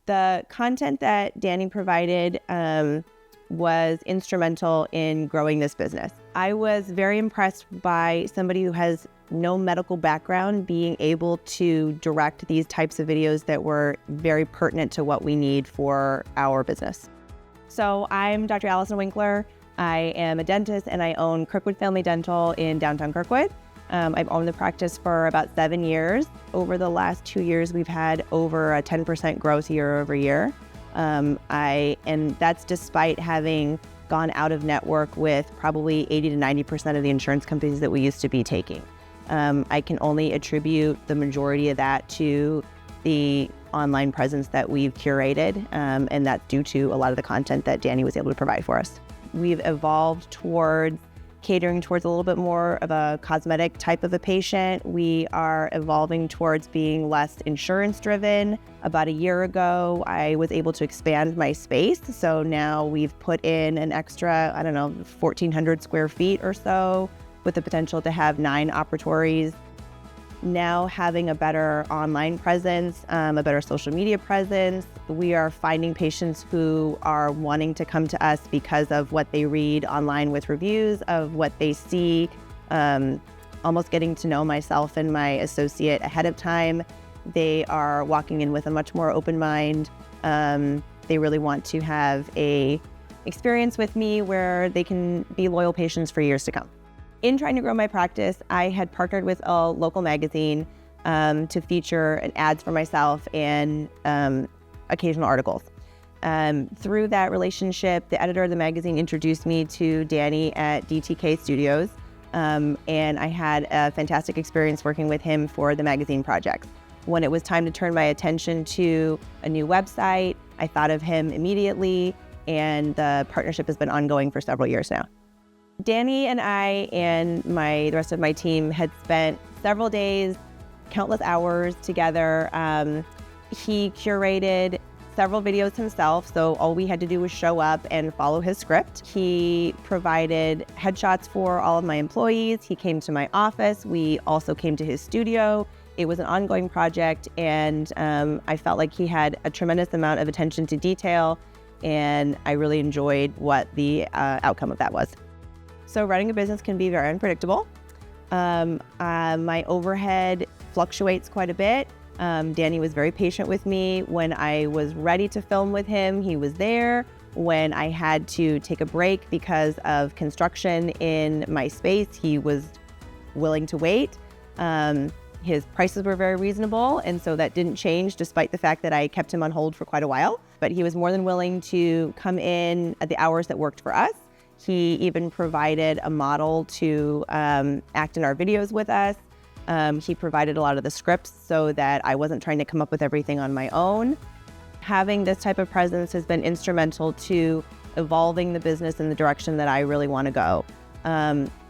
The content that Danny provided was instrumental in growing this business. I was very impressed by somebody who has no medical background being able to direct these types of videos that were very pertinent to what we need for our business. So I'm Dr. Allison Winkler. I am a dentist and I own Kirkwood Family Dental in downtown Kirkwood. I've owned the practice for about 7 years. Over the last 2 years, we've had over a 10% growth year over year. And that's despite having gone out of network with probably 80 to 90% of the insurance companies that we used to be taking. I can only attribute the majority of that to the online presence that we've curated, and that's due to a lot of the content that Danny was able to provide for us. We've evolved towards catering towards a little bit more of a cosmetic type of a patient. We are evolving towards being less insurance driven. About a year ago, I was able to expand my space. So now we've put in an extra, 1,400 square feet or so, with the potential to have 9 operatories. Now having a better online presence, a better social media presence, we are finding patients who are wanting to come to us because of what they read online with reviews, of what they see, almost getting to know myself and my associate ahead of time. They are walking in with a much more open mind. They really want to have a experience with me where they can be loyal patients for years to come. In trying to grow my practice, I had partnered with a local magazine to feature ads for myself and occasional articles. Through that relationship, the editor of the magazine introduced me to Danny at DTK Studios, and I had a fantastic experience working with him for the magazine projects. When it was time to turn my attention to a new website, I thought of him immediately, and the partnership has been ongoing for several years now. Danny and I and the rest of my team had spent several days, countless hours together. He curated several videos himself, so all we had to do was show up and follow his script. He provided headshots for all of my employees. He came to my office. We also came to his studio. It was an ongoing project, and I felt like he had a tremendous amount of attention to detail, and I really enjoyed what the outcome of that was. So running a business can be very unpredictable. My overhead fluctuates quite a bit. Danny was very patient with me. When I was ready to film with him, he was there. When I had to take a break because of construction in my space, he was willing to wait. His prices were very reasonable, and so that didn't change despite the fact that I kept him on hold for quite a while. But he was more than willing to come in at the hours that worked for us. He even provided a model to act in our videos with us. He provided a lot of the scripts so that I wasn't trying to come up with everything on my own. Having this type of presence has been instrumental to evolving the business in the direction that I really want to go.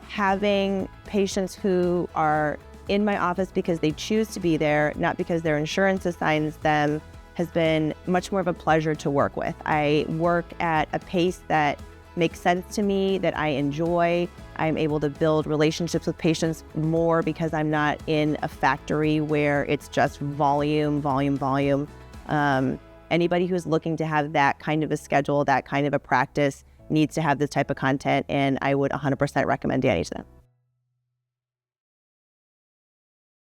Having patients who are in my office because they choose to be there, not because their insurance assigns them, has been much more of a pleasure to work with. I work at a pace that makes sense to me, that I enjoy. I'm able to build relationships with patients more because I'm not in a factory where it's just volume. Anybody who's looking to have that kind of a schedule, that kind of a practice, needs to have this type of content, and I would 100% recommend Danny to them.